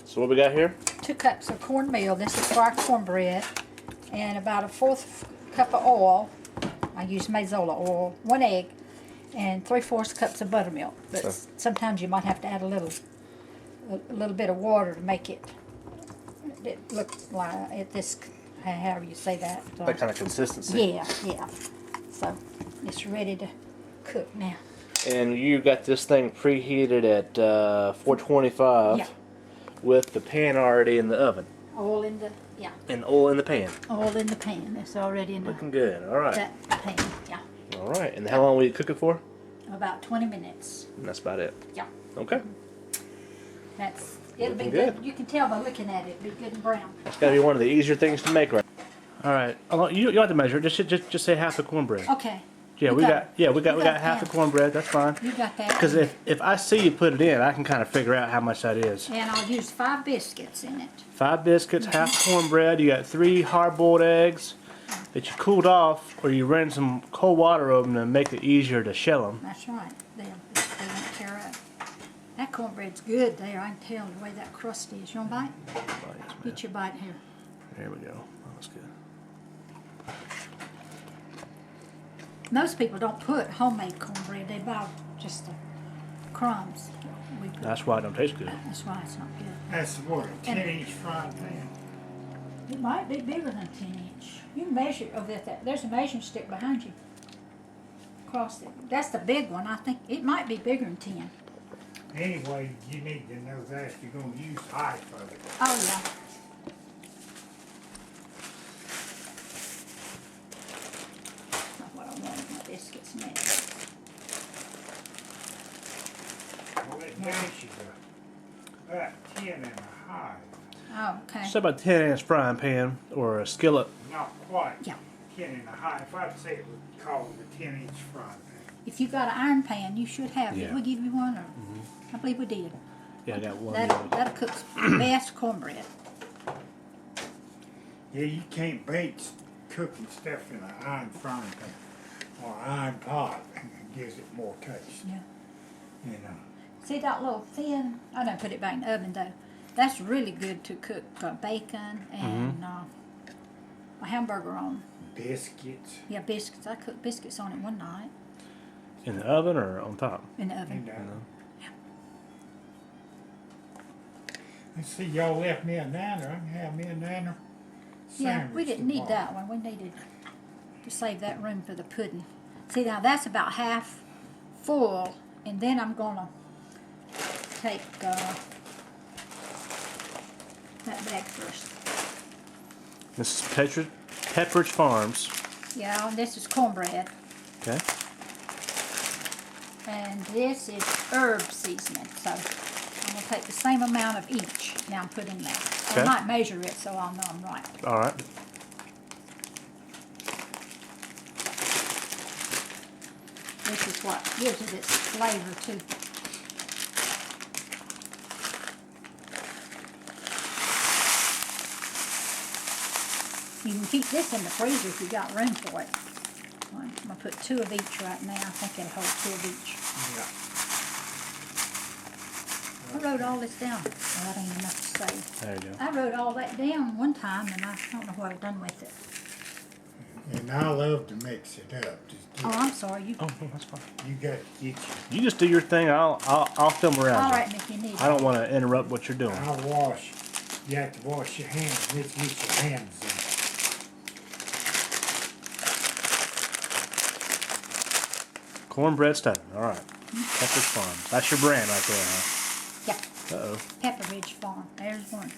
So what we got here? 2 cups of cornmeal. This is for our cornbread. And about a 1/4 cup of oil. I use Mazola oil. 1 egg. And 3/4 cups of buttermilk. But sometimes you might have to add a little bit of water to make it look like this, however you say that. That kind of consistency. Yeah, yeah. So it's ready to cook now. And you got this thing preheated at 425 Yeah. with the pan already in the oven. Oil in the, yeah. And oil in the pan. Oil in the pan. It's already in Looking good. All right. that pan. Yeah. All right. And how long will you cook it for? About 20 minutes. And that's about it. Yeah. Okay. It'll be Looking good. good. You can tell by looking at it. It'll be good and brown. It's got to be one of the easier things to make, right? All right. You don't have to measure. Just say half the cornbread. Okay. Yeah, You we got got half the half. cornbread. That's fine. You got that. Because if I see you put it in, I can kind of figure out how much that is. And I'll use 5 biscuits in it. 5 biscuits, half cornbread. You got 3 hard-boiled eggs that you cooled off, or you ran some cold water over them to make it easier to shell them. That's right. They won't tear up. That cornbread's good there. I can tell the way that crust is. You want a bite? Get your bite here. There we go. That's good. Most people don't put homemade cornbread. They buy just the crumbs. That's why it don't taste good. That's why it's not good. That's what, a 10-inch frying pan? It might be bigger than 10-inch. You can measure over there. There's a measuring stick behind you. Across it. That's the big one. I think it might be bigger than 10. Anyway, you need to know that if you're gonna use half of it. Oh yeah. Not what I wanted. My biscuits made. Well, it measures about 10 1/2. Oh, okay. So about 10-inch frying pan or a skillet. Not quite. Yeah. 10 1/2. I'd say it would call it a 10-inch frying pan. If you got an iron pan, you should have. Yeah. Did we give you one? Or I believe we did. Yeah, I got one. That'll cook the best cornbread. Yeah, you can't bake cooking stuff in an iron frying pan or iron pot. It gives it more taste. Yeah. You know. See that little thin? I don't put it back in the oven though. That's really good to cook bacon and a hamburger on. Biscuits. Yeah, biscuits. I cooked biscuits on it one night In the oven or on top? in the oven. You know. Let's see, y'all left me a niner. I can have me a niner. Yeah, we sandwich didn't need tomorrow. that one. We needed to save that room for the pudding. See now that's about half full, and then I'm gonna take that bag first. This is Pepperidge Farms. Yeah, and this is cornbread, Okay. and this is herb seasoning. So I'm gonna take the same amount of each. Now I'm putting that. Okay. I might measure it so I'll know I'm right. All right. This is what gives it its flavor too. You can keep this in the freezer if you got room for it. I'm gonna put 2 of each right now. I think it'll hold 2 of each. Yeah. I wrote all this down. Well, that ain't enough to say. There you go. I wrote all that down one time and I don't know what I've done with it. And I love to mix it up. Just Oh, get, I'm sorry. You Oh, no, that's fine. you got to get You just do your thing. I'll film around. all you. right, Mickey, you need I don't want to interrupt what you're doing. I'll wash. You have to wash your hands. Let's get your hands in. Cornbread stuffing. All right. Pepperidge Farms. That's your brand right there, huh? Yeah. Uh-oh. Pepperidge Farm. There's one.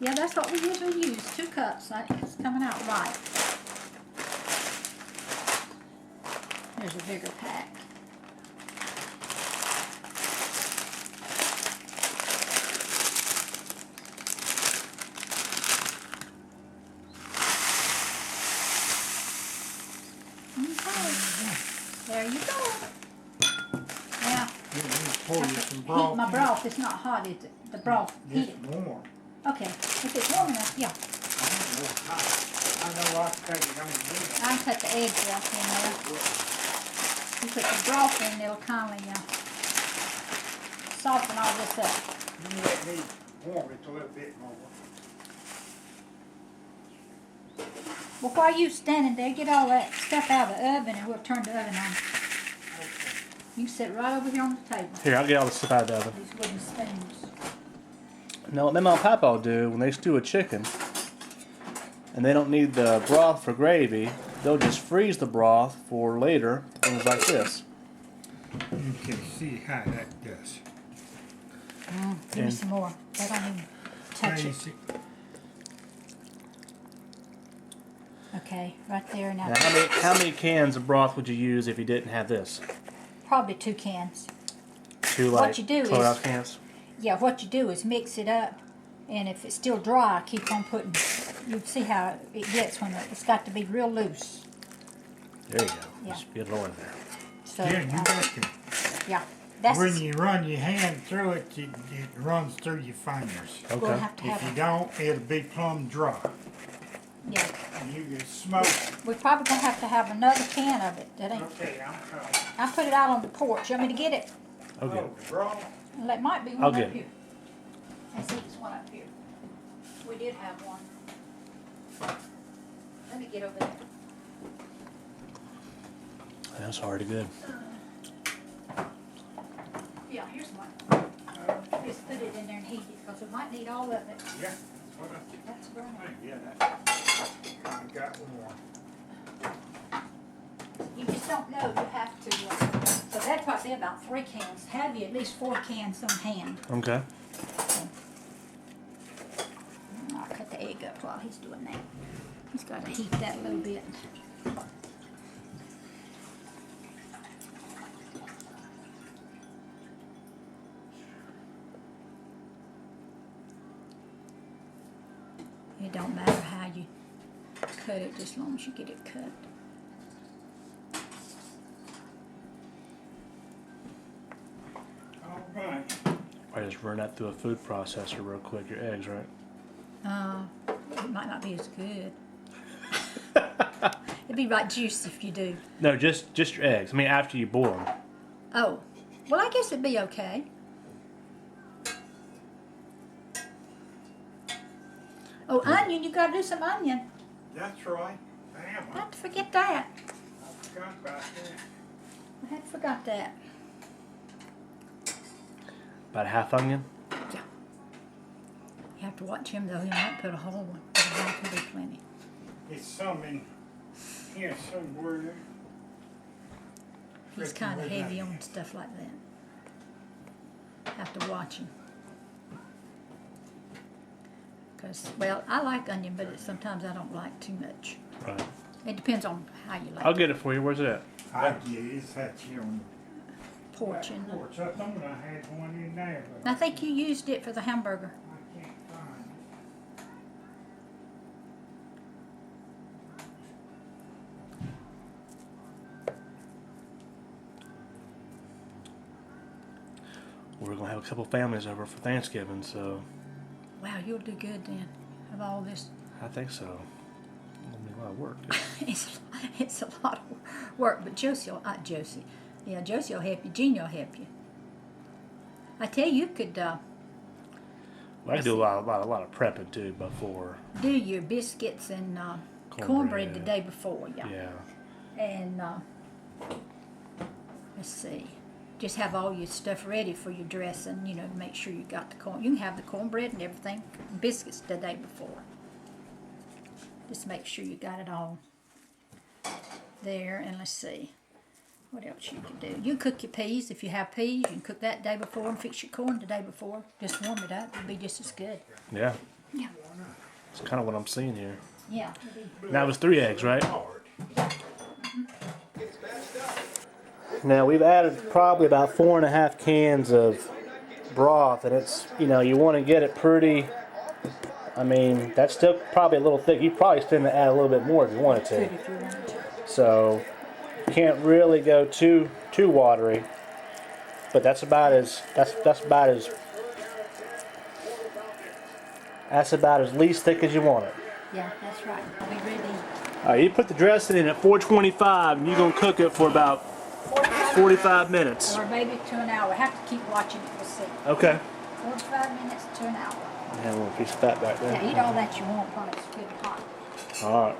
Yeah, that's what we usually use. 2 cups. It's coming out right. There's a bigger pack. Okay. There you go. Now, Pour you some heat broth. my broth. It's not hot, is it? The broth It's heated. warm. Okay. If it's warm enough, yeah. I know I can take it on the I can cut the eggs out in there. You put the broth in, it'll kind of soften all this up. You let me warm it a little bit more. Well, while you standing there, get all that stuff out of the oven and we'll turn the oven on. You can sit right over here on the table. Here, I'll get all the stuff out of the oven. These wooden spoons. Now, what my mom and papa will do when they stew a chicken, and they don't need the broth for gravy, they'll just freeze the broth for later, things like this. You can see how that does. Give me And- some more. They don't even touch it. Basic. Okay, right there now. Now, how many cans of broth would you use if you didn't have this? Probably 2 cans. 2 What like you do 12 is- ounce cans? Yeah, what you do is mix it up, and if it's still dry, keep on putting. You see how it gets when it's got to be real loose. There you go. Yeah. Just get it on there. So Yeah, you got to. yeah, that's When you run your hand through it, it runs through your fingers. we'll Okay. have to If you have. don't, it'll be plumb dry. Yeah, And you can smoke. we're probably gonna have to have another can of it. That ain't. Okay, I'm coming. I put it out on the porch. You want me to get it? Okay. Oh, bro. Well, that might be one I'll up get it. here. I see there's one up here. We did have one. Let me get over there. That's already good. Yeah, here's one. Just put it in there and heat it, because we might need all of it. Yeah, that's what That's burning. yeah, that. I got one. You just don't know, you have to, so that'd probably be about 3 cans. Have you at least 4 cans on hand? Okay. I'll cut the egg up while he's doing that. He's got to heat that a little bit. It don't matter how you cut it, just as long as you get it cut. All right. I just run that through a food processor real quick. Your eggs, right? It might not be as good. It'd be right juicy if you do. No, just your eggs. I mean, after you boil them. Oh, well, I guess it'd be okay. Oh, onion, you gotta do some onion. That's right. Damn, I Not to forget that. forgot about that. I had forgot that. About a half onion. Yeah. You have to watch him though. He might put a whole one. But a half will be plenty. It's some in here somewhere. He's kind of heavy on stuff like that. Have to watch him. Cause well, I like onion, but sometimes I don't like too much. Right. It depends on how you like I'll it. get it for you. Where's it at? I guess that's here on Porch the and porch. I thought I had one in there, but I think you used it for the hamburger. I can't find it. We're gonna have a couple families over for Thanksgiving, so Wow, you'll do good then. Of all this, I think so. It'll be a lot of work. it's a lot of work. But Josie will help you. Jean will help you. I tell you, you could Well, I can do a lot of prepping too before. do your biscuits and cornbread the day before, yeah. Yeah. And let's see, just have all your stuff ready for your dressing. You know, to make sure you got the corn. You can have the cornbread and everything, biscuits the day before. Just make sure you got it all there. And let's see, what else you can do. You can cook your peas if you have peas. You can cook that the day before and fix your corn the day before. Just warm it up. It'll be just as good. Yeah. Yeah. It's kind of what I'm seeing here. Yeah. Now it was 3 eggs, right? Now we've added probably about 4.5 cans of broth, and it's, you know, you want to get it pretty. I mean, that's still probably a little thick. You probably still need to add a little bit more if you wanted to. If you wanted to. So you can't really go too watery. But that's about as least thick as you want it. Yeah, that's right. Are we ready? All right, you put the dressing in at 425, and you're gonna cook it for about 45 minutes. Or maybe to an hour. Have to keep watching it. We'll see. Okay. 45 minutes to an hour. And we'll piece of fat back Yeah, there. eat all that you want while it's good and hot. All right.